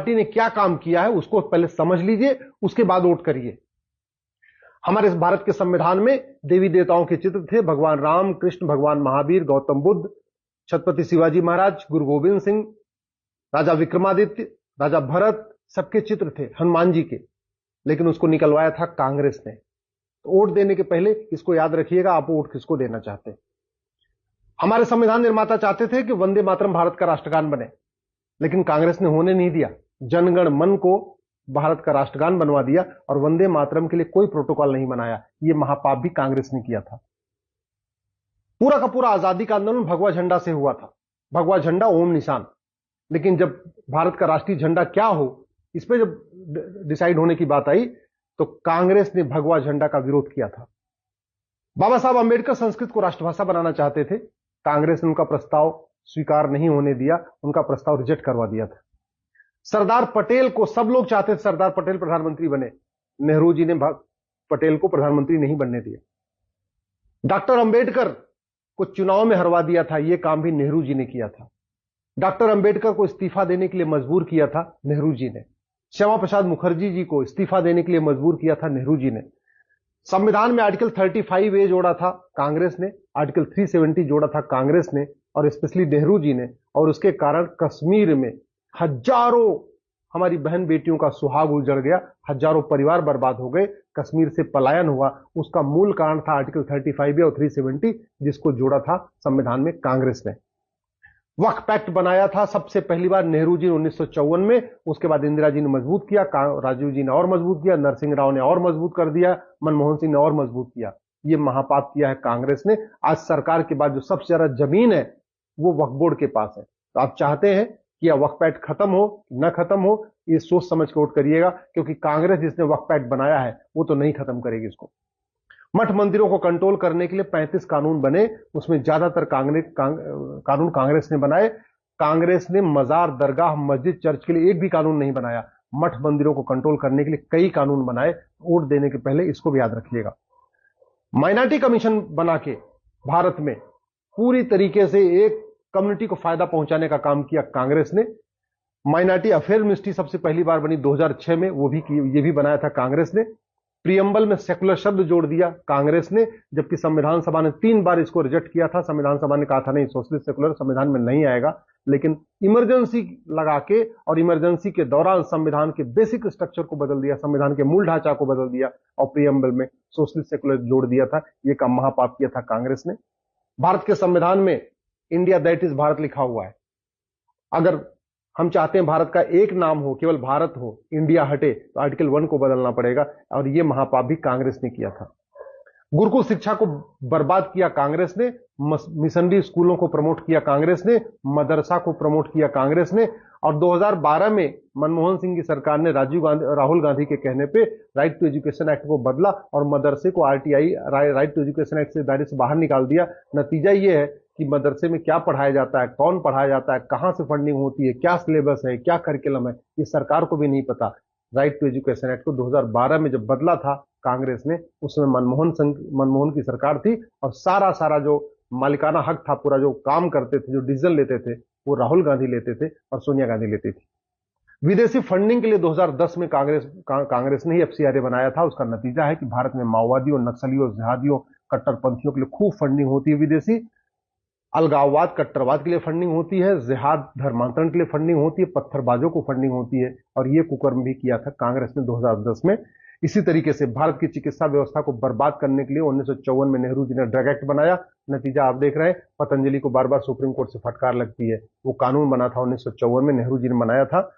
Party ने क्या काम किया है उसको पहले समझ लीजिए, उसके बाद वोट करिए। हमारे इस भारत के संविधान में देवी देवताओं के चित्र थे, भगवान राम, कृष्ण, भगवान महावीर, गौतम बुद्ध, छत्रपति शिवाजी महाराज, गुरु गोविंद सिंह, राजा विक्रमादित्य, राजा भरत, सबके चित्र थे, हनुमान जी के। लेकिन उसको निकलवाया था कांग्रेस ने। तो वोट देने के पहले इसको याद रखिएगा, आप वोट किसको देना चाहते हैं। हमारे संविधान निर्माता चाहते थे कि वंदे मातरम भारत का राष्ट्रगान बने, लेकिन कांग्रेस ने होने नहीं दिया। जनगण मन को भारत का राष्ट्रगान बनवा दिया और वंदे मातरम के लिए कोई प्रोटोकॉल नहीं बनाया। यह महापाप भी कांग्रेस ने किया था। पूरा का पूरा आजादी का आंदोलन भगवा झंडा से हुआ था, भगवा झंडा ओम निशान। लेकिन जब भारत का राष्ट्रीय झंडा क्या हो, इस पे जब डिसाइड होने की बात आई तो कांग्रेस ने भगवा झंडा का विरोध किया था। बाबा साहब अंबेडकर संस्कृत को राष्ट्रभाषा बनाना चाहते थे, कांग्रेस ने उनका प्रस्ताव स्वीकार नहीं होने दिया, उनका प्रस्ताव रिजेक्ट करवा दिया था। सरदार पटेल को सब लोग चाहते थे सरदार पटेल प्रधानमंत्री बने, नेहरू जी ने पटेल को प्रधानमंत्री नहीं बनने दिया। डॉक्टर अंबेडकर को चुनाव में हरवा दिया था, यह काम भी नेहरू जी ने किया था। डॉक्टर अंबेडकर को इस्तीफा देने के लिए मजबूर किया था नेहरू जी ने। श्यामा प्रसाद मुखर्जी जी को इस्तीफा देने के लिए मजबूर किया था नेहरू जी ने। संविधान में आर्टिकल 35A जोड़ा था कांग्रेस ने, आर्टिकल 370 जोड़ा था कांग्रेस ने और स्पेशली नेहरू जी ने। और उसके कारण कश्मीर में हजारों हमारी बहन बेटियों का सुहाग उजड़ गया, हजारों परिवार बर्बाद हो गए, कश्मीर से पलायन हुआ। उसका मूल कारण था आर्टिकल 35A और 370, जिसको जोड़ा था संविधान में कांग्रेस ने। वक्फ एक्ट बनाया था सबसे पहली बार नेहरू जी ने 1954 में, उसके बाद इंदिरा जी ने मजबूत किया, राजीव जी ने और मजबूत किया, नरसिंह राव ने और मजबूत कर दिया, मनमोहन सिंह ने और मजबूत किया। यह महापाप किया है कांग्रेस ने। आज सरकार के बाद जो सबसे ज्यादा जमीन है वो वक्फ बोर्ड के पास है। तो आप चाहते हैं कि यह वक्फ एक्ट खत्म हो न खत्म हो, ये सोच समझ के वोट करिएगा, क्योंकि कांग्रेस जिसने वक्फ एक्ट बनाया है वो तो नहीं खत्म करेगी इसको। मठ मंदिरों को कंट्रोल करने के लिए 35 कानून बने, उसमें ज्यादातर कानून कांग्रेस ने बनाए। कांग्रेस ने मजार, दरगाह, मस्जिद, चर्च के लिए एक भी कानून नहीं बनाया। मठ मंदिरों को कंट्रोल करने के लिए कई कानून बनाए। वोट देने के पहले इसको भी याद रखिएगा। माइनॉरिटी कमीशन बना के भारत में पूरी तरीके से एक कम्युनिटी को फायदा पहुंचाने का काम किया कांग्रेस ने। माइनॉरिटी अफेयर मिनिस्ट्री सबसे पहली बार बनी 2006 में, ये भी बनाया था कांग्रेस ने। प्रियम्बल में सेकुलर शब्द जोड़ दिया कांग्रेस ने, जबकि संविधान सभा ने 3 बार इसको रिजेक्ट किया था। संविधान सभा ने कहा था नहीं, सोशलिस्ट सेकुलर संविधान में नहीं आएगा। लेकिन इमरजेंसी लगा के और इमरजेंसी के दौरान संविधान के बेसिक स्ट्रक्चर को बदल दिया, संविधान के मूल ढांचा को बदल दिया और प्रियम्बल में सोशलिस्ट सेकुलर जोड़ दिया था। यह काम महापाप किया था कांग्रेस ने। भारत के संविधान में इंडिया दैट इज भारत लिखा हुआ है। अगर हम चाहते हैं भारत का एक नाम हो, केवल भारत हो, इंडिया हटे, तो आर्टिकल 1 को बदलना पड़ेगा। और यह महापाप भी कांग्रेस ने किया था। गुरुकुल शिक्षा को बर्बाद किया कांग्रेस ने, मिशनरी स्कूलों को प्रमोट किया कांग्रेस ने, मदरसा को प्रमोट किया कांग्रेस ने। और 2012 में मनमोहन सिंह की सरकार ने राहुल गांधी के कहने पे राइट टू एजुकेशन एक्ट को बदला और मदरसे को RTI, right to education act से दायरे से बाहर निकाल दिया। नतीजा यह है कि मदरसे में क्या पढ़ाया जाता है, कौन पढ़ाया जाता है, कहां से फंडिंग होती है, क्या सिलेबस है, क्या करिकुलम है, ये सरकार को भी नहीं पता। राइट टू एजुकेशन एक्ट को 2012 में जब बदला था कांग्रेस ने, उसमें मनमोहन की सरकार थी और सारा जो मालिकाना हक था, पूरा जो काम करते थे, जो डिसीजन लेते थे, वो राहुल गांधी लेते थे और सोनिया गांधी लेती थी। विदेशी फंडिंग के लिए 2010 में कांग्रेस ने ही एफसीआरए बनाया था। उसका नतीजा है कि भारत में माओवादियों, नक्सलियों, जिहादियों, कट्टरपंथियों के लिए खूब फंडिंग होती है विदेशी। अलगाववाद, कट्टरवाद के लिए फंडिंग होती है, जिहाद, धर्मांतरण के लिए फंडिंग होती है, पत्थरबाजों को फंडिंग होती है। और यह कुकर्म भी किया था कांग्रेस ने 2010 में। इसी तरीके से भारत की चिकित्सा व्यवस्था को बर्बाद करने के लिए 1954 में नेहरू जी ने ड्रग एक्ट बनाया। नतीजा आप देख रहे हैं, पतंजलि को बार बार सुप्रीम कोर्ट से फटकार लगती है। वो कानून बना था 1954 में, नेहरू जी ने बनाया था।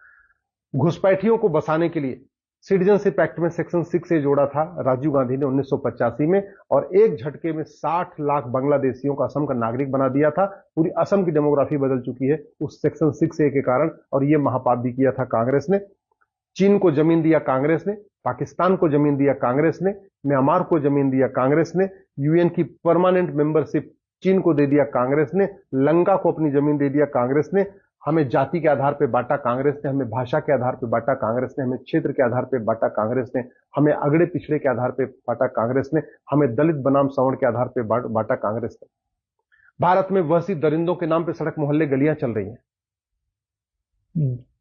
घुसपैठियों को बसाने के लिए सिटीजनशिप एक्ट में सेक्शन 6A जोड़ा था राजीव गांधी ने 1985 में, और एक झटके में 60 लाख बांग्लादेशियों को असम का नागरिक बना दिया था। पूरी असम की डेमोग्राफी बदल चुकी है उस सेक्शन 6A के कारण। और यह महापाप भी किया था कांग्रेस ने। चीन को जमीन दिया कांग्रेस ने, पाकिस्तान को जमीन दिया कांग्रेस ने, म्यांमार को जमीन दिया कांग्रेस ने, यूएन की परमानेंट मेंबरशिप चीन को दे दिया कांग्रेस ने, लंका को अपनी जमीन दे दिया कांग्रेस ने। हमें जाति के आधार पर बांटा कांग्रेस ने, हमें भाषा के आधार पर बांटा कांग्रेस ने, हमें क्षेत्र के आधार पर बांटा कांग्रेस ने, हमें अगड़े पिछड़े के आधार पर बांटा कांग्रेस ने, हमें दलित बनाम सवर्ण के आधार पर बांटा कांग्रेस ने। भारत में वहसी दरिंदों के नाम पर सड़क मोहल्ले गलियां चल रही हैं।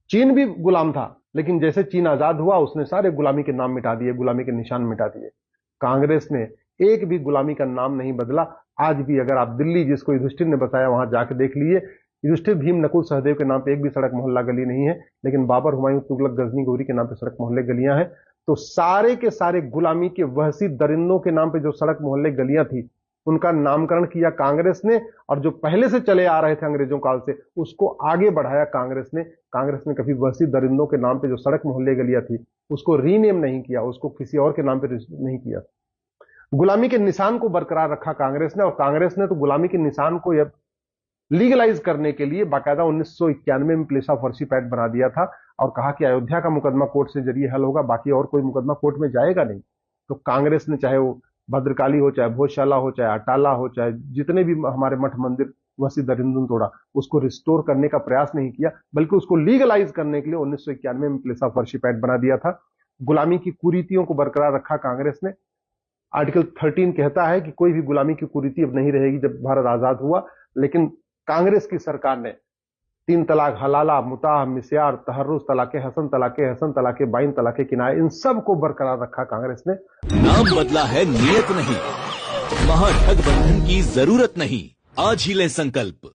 चीन भी गुलाम था, लेकिन जैसे चीन आजाद हुआ उसने सारे गुलामी के नाम मिटा दिए, गुलामी के निशान मिटा दिए। कांग्रेस ने एक भी गुलामी का नाम नहीं बदला। आज भी अगर आप दिल्ली, जिसको युधिष्ठिर ने बताया, वहां जाके देख लीजिए, युधिष्ठिर, भीम, नकुल, सहदेव के नाम पे एक भी सड़क मोहल्ला गली नहीं है, लेकिन बाबर, हुमायूं, तुगलक, गजनी, गौरी के नाम पे सड़क मोहल्ले गलियां हैं। तो सारे के सारे गुलामी के वहशी दरिंदों के नाम पे जो सड़क मोहल्ले गलियां थी, उनका नामकरण किया कांग्रेस ने, और जो पहले से चले आ रहे थे अंग्रेजों काल से, उसको आगे बढ़ाया कांग्रेस ने। कांग्रेस ने कभी वहशी दरिंदों के नाम पे जो सड़क मोहल्ले गलियां थी उसको रीनेम नहीं किया, उसको किसी और के नाम पे नहीं किया। गुलामी के निशान को बरकरार रखा कांग्रेस ने, और कांग्रेस ने तो गुलामी के निशान को लीगलाइज करने के लिए बाकायदा 1991 में प्लेस ऑफ वर्शिप एक्ट बना दिया था, और कहा कि अयोध्या का मुकदमा कोर्ट से जरिए हल होगा, बाकी और कोई मुकदमा कोर्ट में जाएगा नहीं। तो कांग्रेस ने, चाहे वो भद्रकाली हो, चाहे भोजशाला हो, चाहे अटाला हो, चाहे जितने भी हमारे मठ मंदिर वसी दरिंदुन तोड़ा, उसको रिस्टोर करने का प्रयास नहीं किया, बल्कि उसको लीगलाइज करने के लिए 1991 में प्लेस ऑफ वर्शिप एक्ट बना दिया था। गुलामी की कुरीतियों को बरकरार रखा कांग्रेस ने। आर्टिकल 13 कहता है कि कोई भी गुलामी की कुरीति अब नहीं रहेगी जब भारत आजाद हुआ, लेकिन कांग्रेस की सरकार ने 3 तलाक, हलाला, मुताह, मिस्यार, तहर्रुस, तलाके हसन, तलाके बाइन, तलाके किनाए, इन सब को बरकरार रखा कांग्रेस ने। नाम बदला है, नियत नहीं। महाठगबंधन की जरूरत नहीं। आज ही ले संकल्प।